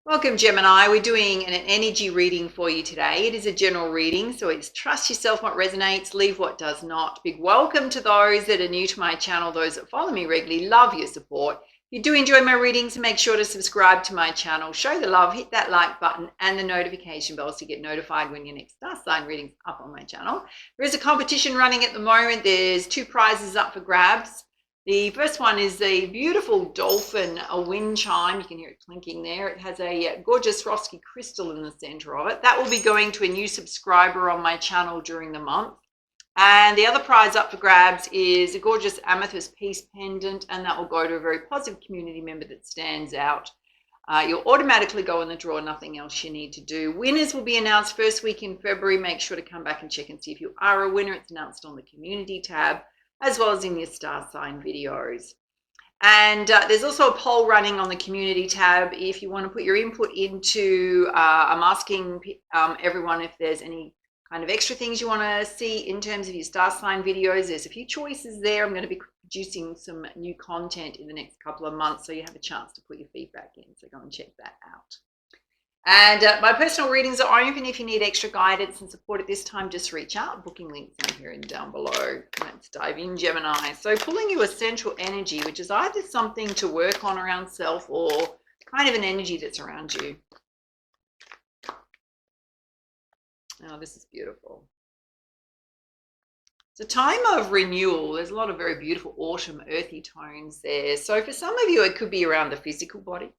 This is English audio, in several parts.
Welcome, Gemini. We're doing an energy reading for you today. It is a general reading, so it's trust yourself what resonates, leave what does not. Big welcome to those that are new to my channel, those that follow me regularly. Love your support. If you do enjoy my readings, make sure to subscribe to my channel, show the love, hit that like button and the notification bell so you get notified when your next star sign reading's up on my channel. There is a competition running at the moment. There's 2 prizes up for grabs. The first one is a beautiful dolphin, a wind chime. You can hear it clinking there. It has a gorgeous Swarovski crystal in the center of it. That will be going to a new subscriber on my channel during the month. And the other prize up for grabs is a gorgeous amethyst peace pendant, and that will go to a very positive community member that stands out. You'll automatically go in the draw, nothing else you need to do. Winners will be announced first week in February. Make sure to come back and check and see if you are a winner. It's announced on the community tab, as well as in your star sign videos. And there's also a poll running on the community tab if you want to put your input into, I'm asking everyone if there's any kind of extra things you want to see in terms of your star sign videos. There's a few choices there. I'm going to be producing some new content in the next couple of months, so you have a chance to put your feedback in, so go and check that out. And my personal readings are open. If you need extra guidance and support at this time, just reach out. Booking links in here and down below. Let's dive in, Gemini. So pulling you essential energy, which is either something to work on around self or kind of an energy that's around you. Oh, this is beautiful. It's a time of renewal. There's a lot of very beautiful autumn earthy tones there. So for some of you, it could be around the physical body,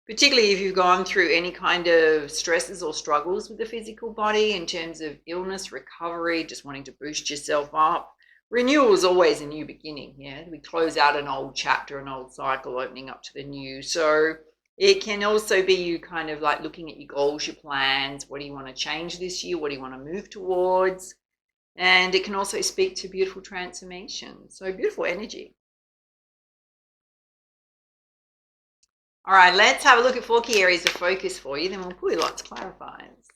particularly if you've gone through any kind of stresses or struggles with the physical body in terms of illness, recovery, just wanting to boost yourself up. Renewal is always a new beginning. Yeah, we close out an old chapter, an old cycle, opening up to the new. So it can also be you kind of like looking at your goals, your plans. What do you want to change this year? What do you want to move towards? And it can also speak to beautiful transformation. So beautiful energy. All right, let's have a look at 4 key areas of focus for you. Then we'll pull you lots of clarifiers.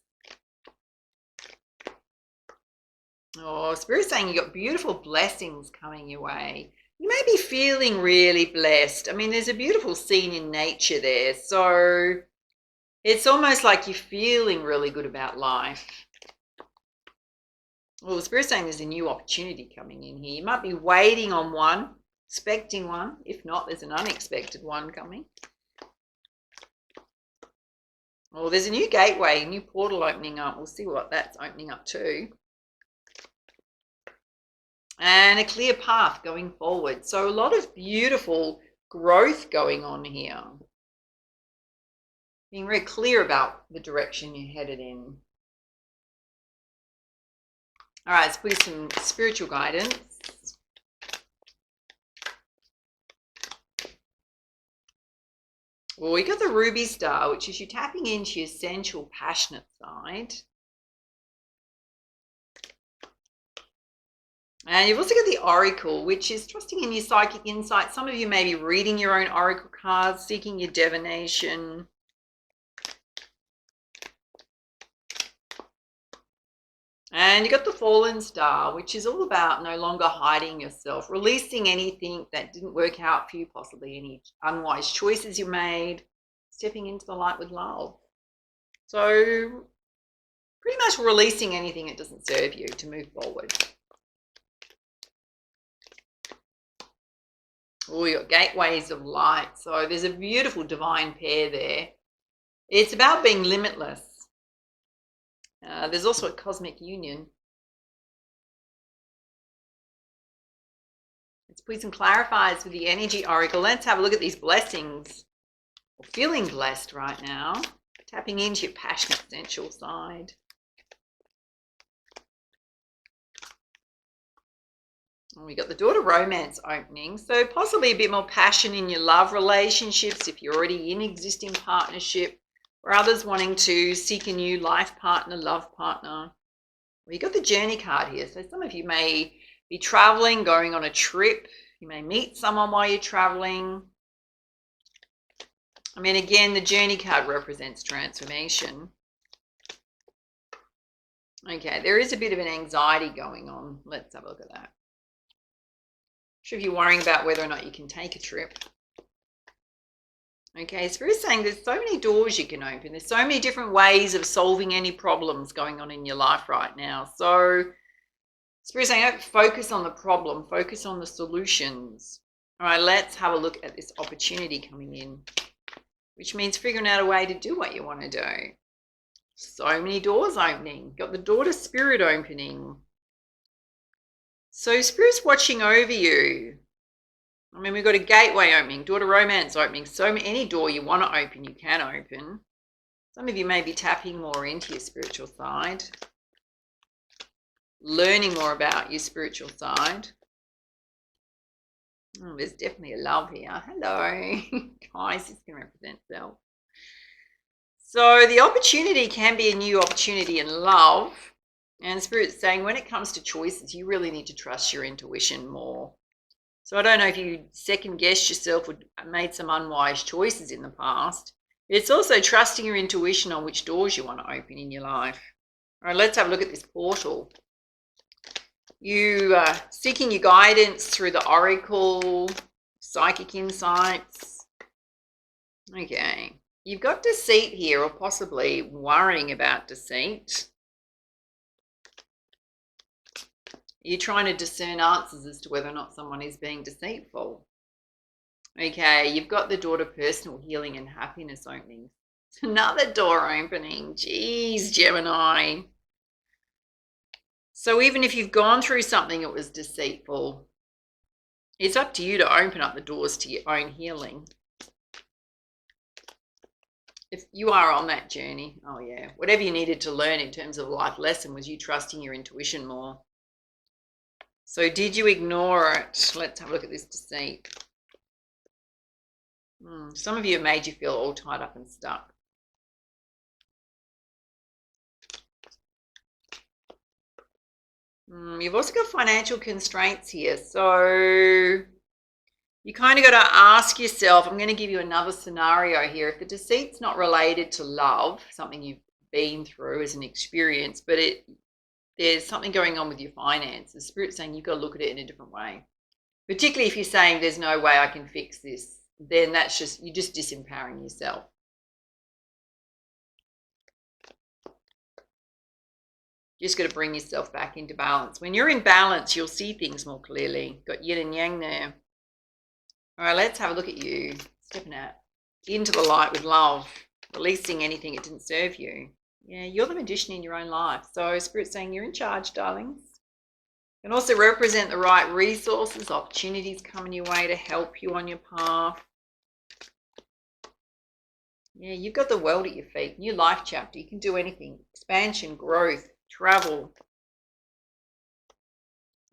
Oh, Spirit's saying you got beautiful blessings coming your way. You may be feeling really blessed. I mean, there's a beautiful scene in nature there. So it's almost like you're feeling really good about life. Well, the Spirit's saying there's a new opportunity coming in here. You might be waiting on one, expecting one. If not, there's an unexpected one coming. Well, there's a new gateway, a new portal opening up. We'll see what that's opening up to. And a clear path going forward. So a lot of beautiful growth going on here. Being very clear about the direction you're headed in. All right, let's put some spiritual guidance. Well, we got the ruby star, which is you tapping into your sensual, passionate side. And you've also got the oracle, which is trusting in your psychic insight. Some of you may be reading your own oracle cards, seeking your divination. And you got the fallen star, which is all about no longer hiding yourself, releasing anything that didn't work out for you, possibly any unwise choices you made, stepping into the light with love. So pretty much releasing anything that doesn't serve you to move forward. Oh, you got gateways of light. So there's a beautiful divine pair there. It's about being limitless. There's also a cosmic union. Let's put some clarifiers with the energy oracle. Let's have a look at these blessings. We're feeling blessed right now. Tapping into your passionate, sensual side. And we got the Daughter Romance opening. So possibly a bit more passion in your love relationships if you're already in existing partnership, or others wanting to seek a new life partner, love partner. We got the Journey card here. So some of you may be traveling, going on a trip. You may meet someone while you're traveling. I mean, again, the Journey card represents transformation. Okay, there is a bit of an anxiety going on. Let's have a look at that. Sure, if you're worrying about whether or not you can take a trip. Okay, Spirit's saying there's so many doors you can open. There's so many different ways of solving any problems going on in your life right now. So Spirit's saying don't focus on the problem, focus on the solutions. All right, let's have a look at this opportunity coming in, which means figuring out a way to do what you want to do. So many doors opening. Got the door to Spirit opening. So Spirit's watching over you. I mean, we've got a gateway opening, door to romance opening. So any door you want to open, you can open. Some of you may be tapping more into your spiritual side, learning more about your spiritual side. Oh, there's definitely a love here. Hello. Guys, this can represent self. So the opportunity can be a new opportunity in love. And Spirit's saying when it comes to choices, you really need to trust your intuition more. So I don't know if you second guessed yourself or made some unwise choices in the past. It's also trusting your intuition on which doors you want to open in your life. All right, let's have a look at this portal. You are seeking your guidance through the oracle, psychic insights. Okay, you've got deceit here, or possibly worrying about deceit. You're trying to discern answers as to whether or not someone is being deceitful. Okay, you've got the door to personal healing and happiness opening. It's another door opening. Jeez, Gemini. So even if you've gone through something that was deceitful, it's up to you to open up the doors to your own healing. If you are on that journey, oh yeah, whatever you needed to learn in terms of life lesson was you trusting your intuition more. So did you ignore it? Let's have a look at this deceit. Some of you have made you feel all tied up and stuck. You've also got financial constraints here. So you kind of got to ask yourself, I'm going to give you another scenario here. If the deceit's not related to love, something you've been through as an experience, but there's something going on with your finances. Spirit's saying you've got to look at it in a different way. Particularly if you're saying there's no way I can fix this, then that's just, you're just disempowering yourself. You just got to bring yourself back into balance. When you're in balance, you'll see things more clearly. Got yin and yang there. All right, let's have a look at you. Stepping out into the light with love, releasing anything that didn't serve you. Yeah, you're the magician in your own life. So Spirit's saying you're in charge, darlings. And also represent the right resources, opportunities coming your way to help you on your path. Yeah, you've got the world at your feet. New life chapter. You can do anything. Expansion, growth, travel.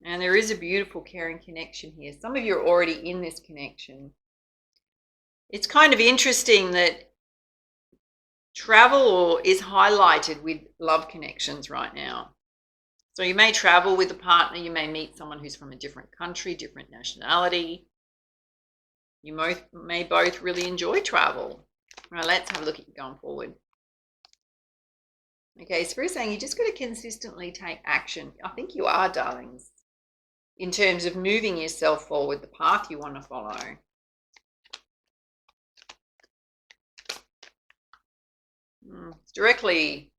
And there is a beautiful caring connection here. Some of you are already in this connection. It's kind of interesting that travel is highlighted with love connections right now. So you may travel with a partner, you may meet someone who's from a different country, different nationality. You may both really enjoy travel. All right, let's have a look at you going forward. Okay, Spirit's saying you just got to consistently take action. I think you are, darlings, in terms of moving yourself forward, the path you want to follow. It's directly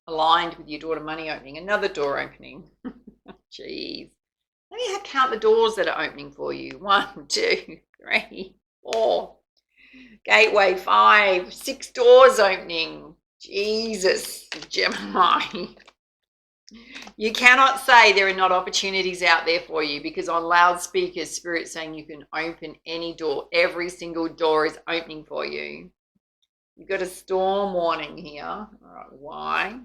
aligned with your door to money opening. Another door opening. Jeez. Let me count the doors that are opening for you. 1, 2, 3, 4. Gateway 5. 6 doors opening. Jesus, Gemini. You cannot say there are not opportunities out there for you, because on loudspeakers, Spirit's saying you can open any door. Every single door is opening for you. You've got a storm warning here. All right, why?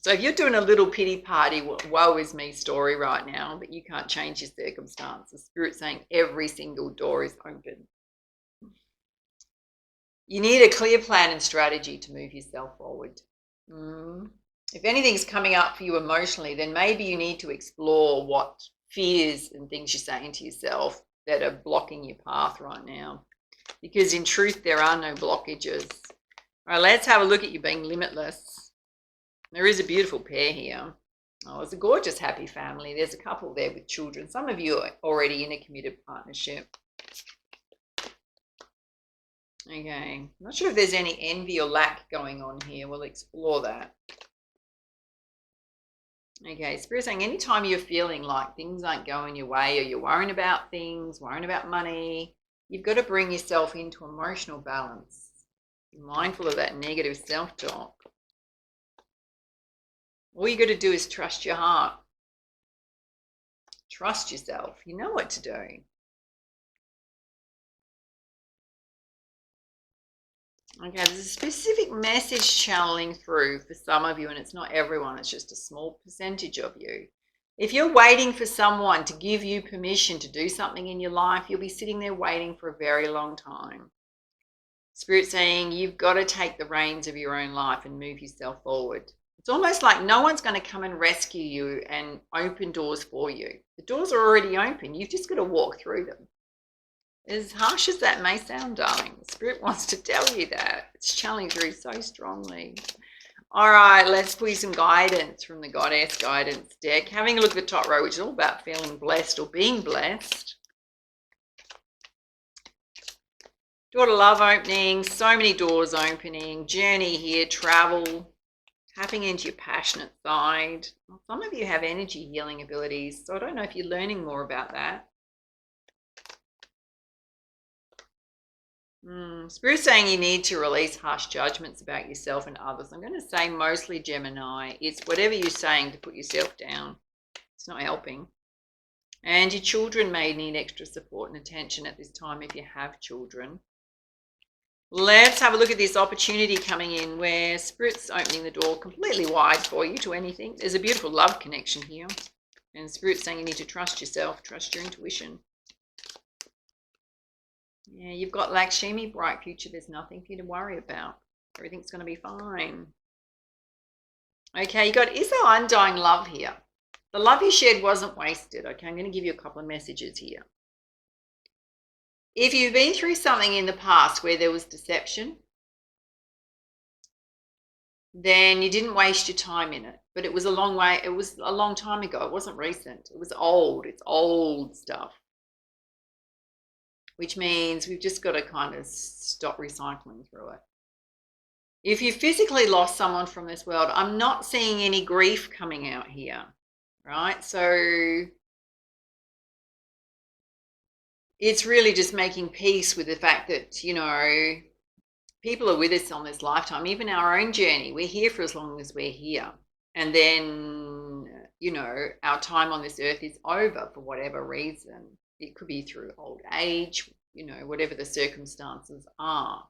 So if you're doing a little pity party, woe is me story right now, but you can't change your circumstances. Spirit's saying every single door is open. You need a clear plan and strategy to move yourself forward. If anything's coming up for you emotionally, then maybe you need to explore what fears and things you're saying to yourself that are blocking your path right now. Because in truth, there are no blockages. All right, let's have a look at you being limitless. There is a beautiful pair here. Oh, it's a gorgeous, happy family. There's a couple there with children. Some of you are already in a committed partnership. Okay, not sure if there's any envy or lack going on here. We'll explore that. Okay, Spirit saying anytime you're feeling like things aren't going your way, or you're worrying about things, worrying about money, you've got to bring yourself into emotional balance. Be mindful of that negative self-talk. All you got to do is trust your heart. Trust yourself. You know what to do. Okay, there's a specific message channeling through for some of you, and it's not everyone, it's just a small percentage of you. If you're waiting for someone to give you permission to do something in your life, you'll be sitting there waiting for a very long time. Spirit saying you've got to take the reins of your own life and move yourself forward. It's almost like no one's going to come and rescue you and open doors for you. The doors are already open. You've just got to walk through them. As harsh as that may sound, darling, Spirit wants to tell you that. It's channeling through so strongly. All right, let's pull you some guidance from the Goddess Guidance deck. Having a look at the top row, which is all about feeling blessed or being blessed. Door to love opening, so many doors opening, journey here, travel, tapping into your passionate side. Some of you have energy healing abilities, so I don't know if you're learning more about that. Spirit saying you need to release harsh judgments about yourself and others. I'm going to say mostly Gemini. It's whatever you're saying to put yourself down. It's not helping. And your children may need extra support and attention at this time if you have children. Let's have a look at this opportunity coming in where Spirit's opening the door completely wide for you to anything. There's a beautiful love connection here. And Spirit's saying you need to trust yourself, trust your intuition. Yeah, you've got Lakshmi, bright future. There's nothing for you to worry about. Everything's going to be fine. Okay, you got, is there undying love here? The love you shared wasn't wasted. Okay, I'm going to give you a couple of messages here. If you've been through something in the past where there was deception, then you didn't waste your time in it. But it was a long way. It was a long time ago. It wasn't recent. It was old. It's old stuff. Which means we've just got to kind of stop recycling through it. If you physically lost someone from this world, I'm not seeing any grief coming out here, right? So it's really just making peace with the fact that, you know, people are with us on this lifetime, even our own journey. We're here for as long as we're here. And then, you know, our time on this earth is over for whatever reason. It could be through old age, you know, whatever the circumstances are.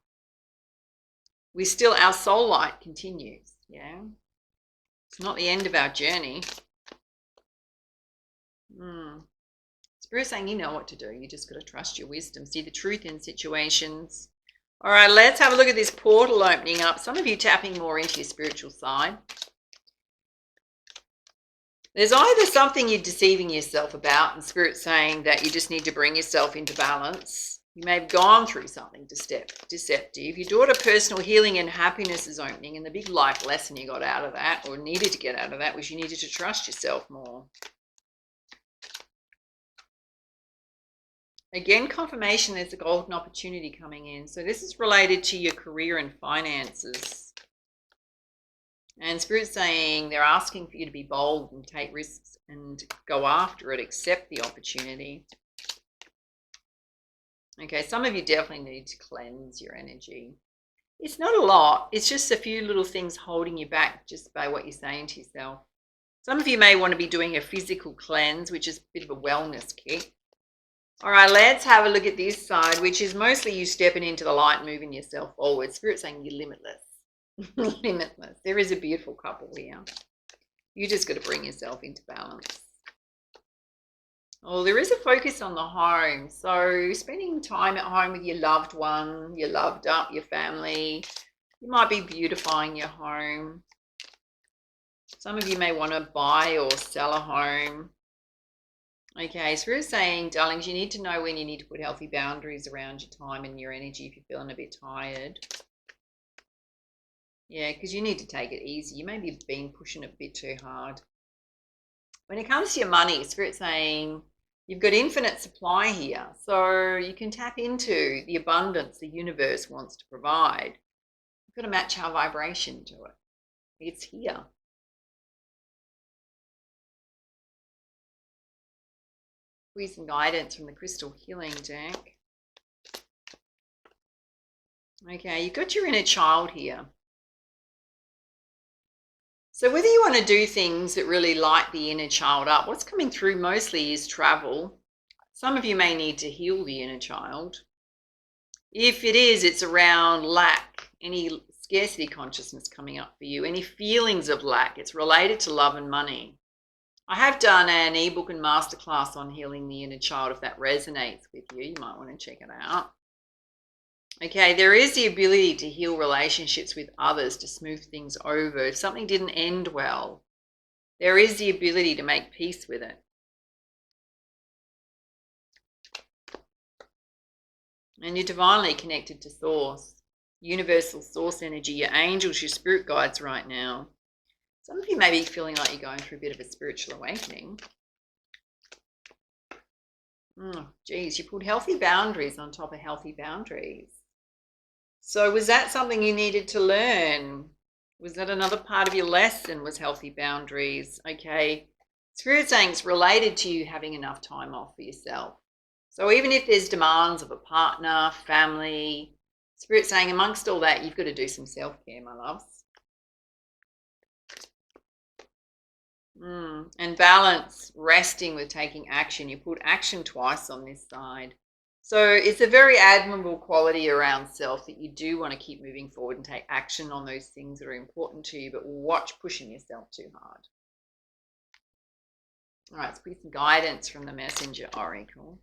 We still, our soul light continues, yeah? It's not the end of our journey. Spirit's saying you know what to do. You just got to trust your wisdom, see the truth in situations. All right, let's have a look at this portal opening up. Some of you tapping more into your spiritual side. There's either something you're deceiving yourself about, and Spirit's saying that you just need to bring yourself into balance. You may have gone through something deceptive. Your door to personal healing and happiness is opening, and the big life lesson you got out of that, or needed to get out of that, was you needed to trust yourself more. Again, confirmation there's a golden opportunity coming in. So this is related to your career and finances. And Spirit's saying they're asking for you to be bold and take risks and go after it, accept the opportunity. Okay, some of you definitely need to cleanse your energy. It's not a lot. It's just a few little things holding you back just by what you're saying to yourself. Some of you may want to be doing a physical cleanse, which is a bit of a wellness kit. All right, let's have a look at this side, which is mostly you stepping into the light, moving yourself forward. Spirit's saying you're limitless. Limitless. There is a beautiful couple here. You just got to bring yourself into balance. Oh, there is a focus on the home. So spending time at home with your loved one, your loved up, your family. You might be beautifying your home. Some of you may want to buy or sell a home. Okay, so we're saying, darlings, you need to know when you need to put healthy boundaries around your time and your energy if you're feeling a bit tired. Yeah, because you need to take it easy. You may be being pushing a bit too hard. When it comes to your money, Spirit's saying You've got infinite supply here, so you can tap into the abundance the universe wants to provide. You've got to match our vibration to it. It's here. Squeeze some guidance from the crystal healing deck. Okay, you've got your inner child here. So whether you want to do things that really light the inner child up, what's coming through mostly is travel. Some of you may need to heal the inner child. If it is, it's around lack, any scarcity consciousness coming up for you, any feelings of lack. It's related to love and money. I have done an ebook and masterclass on healing the inner child. If that resonates with you, you might want to check it out. Okay, there is the ability to heal relationships with others, to smooth things over. If something didn't end well, there is the ability to make peace with it. And you're divinely connected to source, universal source energy, your angels, your spirit guides right now. Some of you may be feeling like you're going through a bit of a spiritual awakening. Geez, you put healthy boundaries on top of healthy boundaries. So was that something you needed to learn? Was that another part of your lesson, was healthy boundaries? Okay, Spirit's saying it's related to you having enough time off for yourself. So even if there's demands of a partner, family, Spirit's saying amongst all that, you've got to do some self-care, my loves. And balance resting with taking action. You put action twice on this side. So it's a very admirable quality around self that you do want to keep moving forward and take action on those things that are important to you, but watch pushing yourself too hard. All right, let's put some guidance from the Messenger Oracle.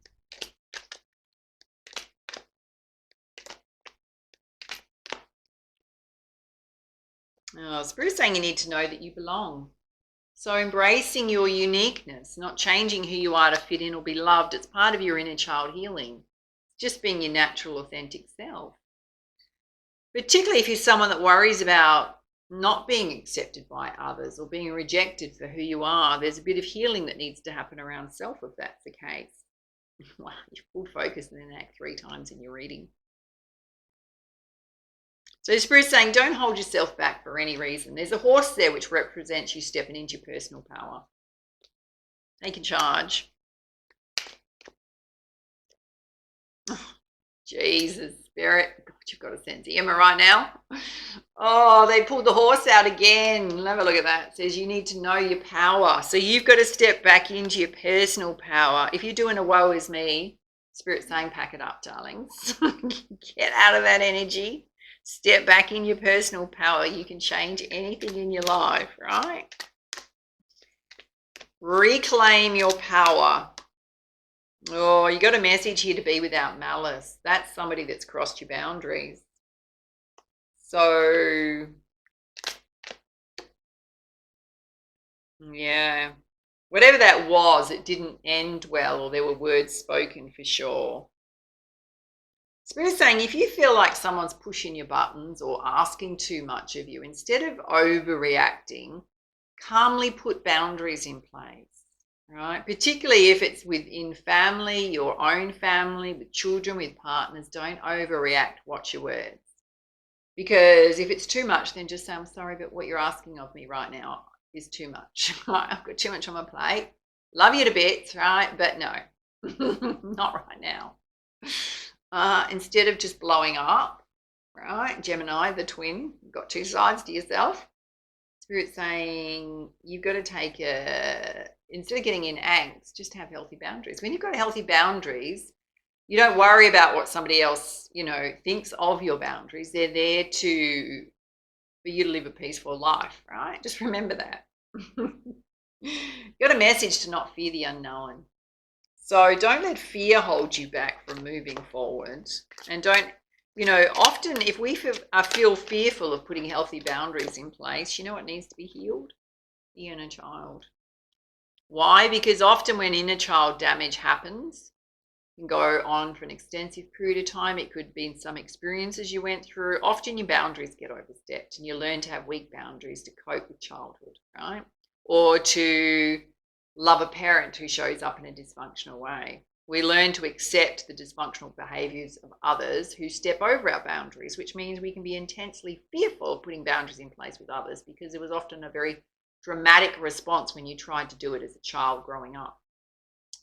Spirit's saying you need to know that you belong. So embracing your uniqueness, not changing who you are to fit in or be loved, it's part of your inner child healing. Just being your natural, authentic self. Particularly if you're someone that worries about not being accepted by others or being rejected for who you are, there's a bit of healing that needs to happen around self if that's the case. Wow, you've pulled focus and then act 3 times in your reading. So the Spirit's saying don't hold yourself back for any reason. There's a horse there which represents you stepping into your personal power. Taking charge. Oh, Jesus, Spirit. God, you've got a sense of humor right now. Oh, they pulled the horse out again. Have a look at that. It says you need to know your power. So you've got to step back into your personal power. If you're doing a woe is me, Spirit's saying pack it up, darlings. Get out of that energy. Step back in your personal power. You can change anything in your life, right? Reclaim your power. Oh, you got a message here to be without malice. That's somebody that's crossed your boundaries. So, yeah, whatever that was, it didn't end well, or there were words spoken for sure. Spirit's saying if you feel like someone's pushing your buttons or asking too much of you, instead of overreacting, calmly put boundaries in place. Right, particularly if it's within family, your own family, with children, with partners, don't overreact. Watch your words. Because if it's too much, then just say, I'm sorry, but what you're asking of me right now is too much. Right? I've got too much on my plate. Love you to bits, right? But no, not right now. Instead of just blowing up, right? Gemini, the twin, you've got 2 sides to yourself. Spirit's saying you've got to take instead of getting in angst, just have healthy boundaries. When you've got healthy boundaries, you don't worry about what somebody else, thinks of your boundaries. They're there for you to live a peaceful life, right? Just remember that. You've got a message to not fear the unknown. So don't let fear hold you back from moving forward. And don't, often if we feel fearful of putting healthy boundaries in place, you know what needs to be healed? The inner child. Why? Because often when inner child damage happens, it can go on for an extensive period of time. It could be in some experiences you went through. Often your boundaries get overstepped and you learn to have weak boundaries to cope with childhood, right? Or to love a parent who shows up in a dysfunctional way. We learn to accept the dysfunctional behaviors of others who step over our boundaries, which means we can be intensely fearful of putting boundaries in place with others because it was often a very dramatic response when you tried to do it as a child growing up.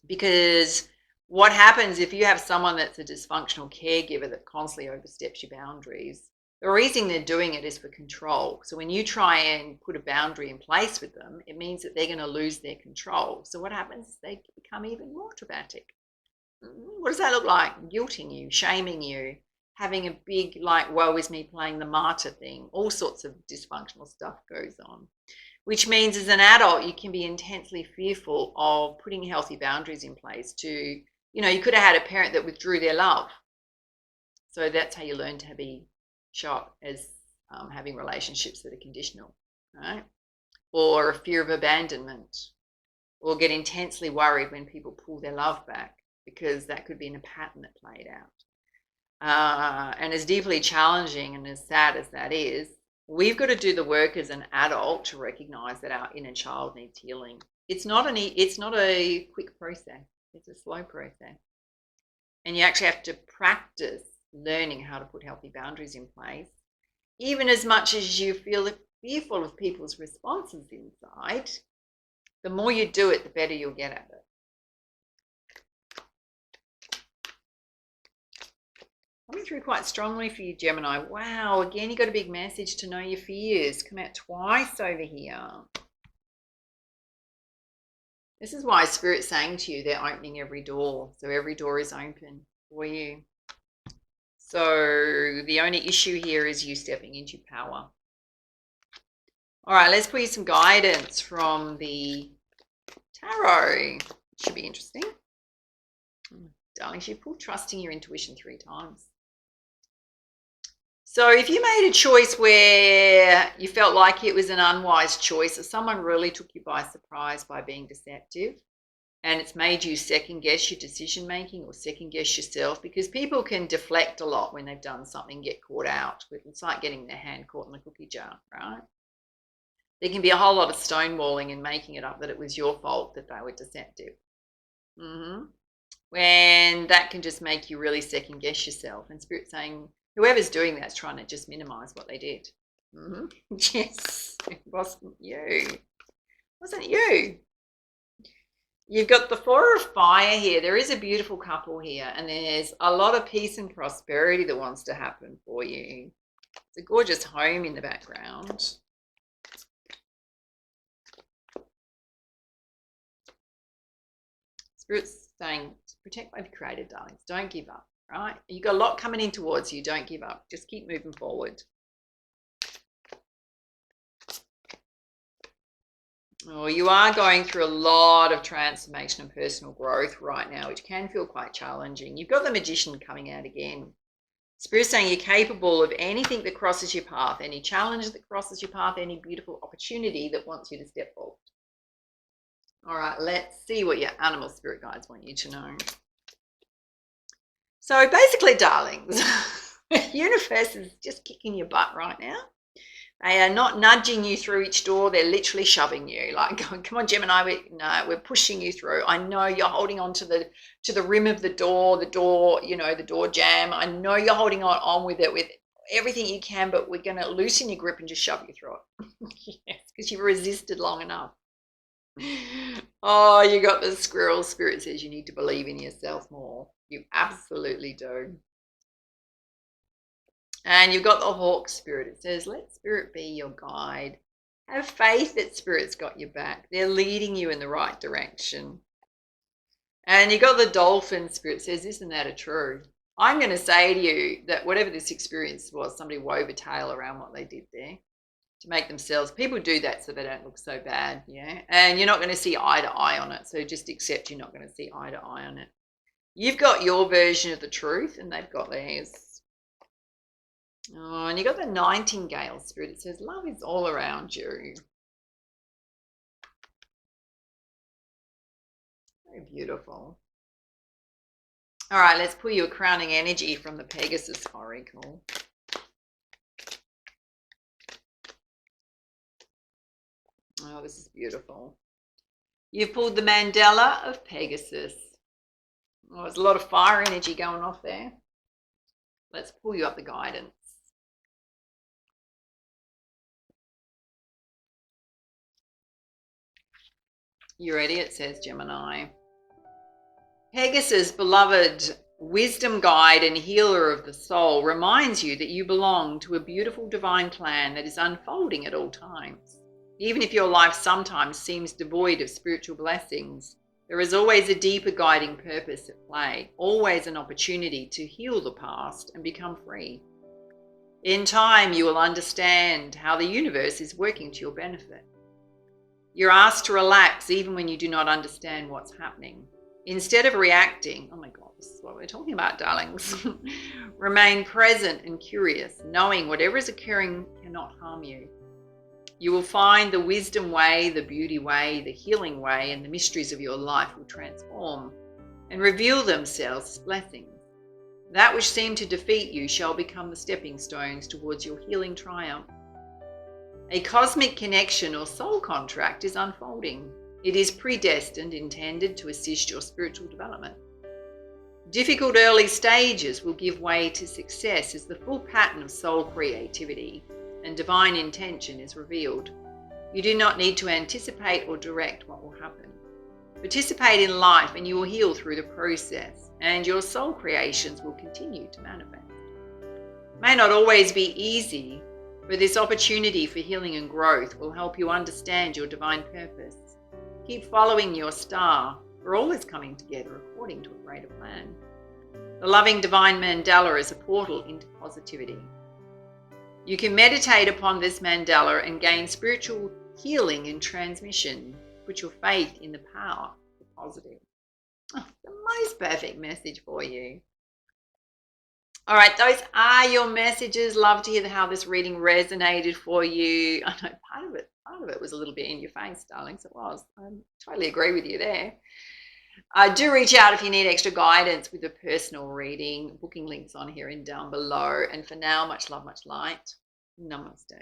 Because what happens if you have someone that's a dysfunctional caregiver that constantly oversteps your boundaries, the reason they're doing it is for control. So when you try and put a boundary in place with them, it means that they're going to lose their control. So what happens is they become even more dramatic. What does that look like? Guilting you, shaming you, having a big, like, woe is me, playing the martyr thing. All sorts of dysfunctional stuff goes on, which means as an adult, you can be intensely fearful of putting healthy boundaries in place to, you could have had a parent that withdrew their love. So that's how you learn to be shot as having relationships that are conditional, right? Or a fear of abandonment, or get intensely worried when people pull their love back, because that could be in a pattern that played out. And as deeply challenging and as sad as that is, we've got to do the work as an adult to recognize that our inner child needs healing. It's not a quick process. It's a slow process. And you actually have to practice learning how to put healthy boundaries in place, even as much as you feel fearful of people's responses inside. The more you do it, the better you'll get at it. Coming through quite strongly for you, Gemini. Wow, again, you got a big message to know your fears. Come out twice over here. This is why Spirit's saying to you they're opening every door. So every door is open for you. So the only issue here is you stepping into power. All right, let's put you some guidance from the tarot. Should be interesting. Darling, you pulled trusting your intuition 3 times. So if you made a choice where you felt like it was an unwise choice, or someone really took you by surprise by being deceptive, and it's made you second guess your decision making or second guess yourself, because people can deflect a lot when they've done something, get caught out. It's like getting their hand caught in the cookie jar, right? There can be a whole lot of stonewalling and making it up that it was your fault that they were deceptive. When that can just make you really second guess yourself. And Spirit's saying, whoever's doing that's trying to just minimize what they did. Yes, it wasn't you. It wasn't you. You've got the 4 of fire here. There is a beautiful couple here, and there's a lot of peace and prosperity that wants to happen for you. It's a gorgeous home in the background. Spirit's saying, protect what you've created, darlings. Don't give up, right? You've got a lot coming in towards you. Don't give up. Just keep moving forward. Oh, you are going through a lot of transformation and personal growth right now, which can feel quite challenging. You've got the Magician coming out again. Spirit's saying you're capable of anything that crosses your path, any challenge that crosses your path, any beautiful opportunity that wants you to step forward. All right, let's see what your animal spirit guides want you to know. So basically, darlings, the universe is just kicking your butt right now. They are not nudging you through each door. They're literally shoving you, like going, come on, Gemini, we're pushing you through. I know you're holding on to the rim of the door, the door jamb. I know you're holding on with it with everything you can, but we're going to loosen your grip and just shove you through it. Yes, because you've resisted long enough. Oh, you got the squirrel. Spirit says you need to believe in yourself more. You absolutely do. And you've got the hawk spirit. It says, let Spirit be your guide. Have faith that Spirit's got your back. They're leading you in the right direction. And you got the dolphin spirit. It says, isn't that true? I'm going to say to you that whatever this experience was, somebody wove a tale around what they did there to make themselves. People do that so they don't look so bad, yeah? And you're not going to see eye to eye on it. So just accept you're not going to see eye to eye on it. You've got your version of the truth and they've got theirs. Oh, and you got the nightingale spirit. It says, love is all around you. Very beautiful. All right, let's pull you a crowning energy from the Pegasus Oracle. Oh, this is beautiful. You've pulled the mandala of Pegasus. Oh, there's a lot of fire energy going off there. Let's pull you up the guidance. You ready? It says Gemini. Pegasus, beloved wisdom guide and healer of the soul, reminds you that you belong to a beautiful divine plan that is unfolding at all times. Even if your life sometimes seems devoid of spiritual blessings, there is always a deeper guiding purpose at play, always an opportunity to heal the past and become free. In time, you will understand how the universe is working to your benefit. You're asked to relax even when you do not understand what's happening. Instead of reacting, oh my God, this is what we're talking about, darlings. Remain present and curious, knowing whatever is occurring cannot harm you. You will find the wisdom way, the beauty way, the healing way, and the mysteries of your life will transform and reveal themselves as blessings. That which seemed to defeat you shall become the stepping stones towards your healing triumph. A cosmic connection or soul contract is unfolding. It is predestined, intended to assist your spiritual development. Difficult early stages will give way to success as the full pattern of soul creativity and divine intention is revealed. You do not need to anticipate or direct what will happen. Participate in life and you will heal through the process, and your soul creations will continue to manifest. It may not always be easy, but this opportunity for healing and growth will help you understand your divine purpose. Keep following your star, for all is coming together according to a greater plan. The loving divine mandala is a portal into positivity. You can meditate upon this mandala and gain spiritual healing and transmission. Put your faith in the power of the positive. Oh, the most perfect message for you. All right, those are your messages. Love to hear how this reading resonated for you. I know part of it was a little bit in your face, darlings. It was. I totally agree with you there. Do reach out if you need extra guidance with a personal reading. Booking links on here and down below. And for now, much love, much light. Namaste.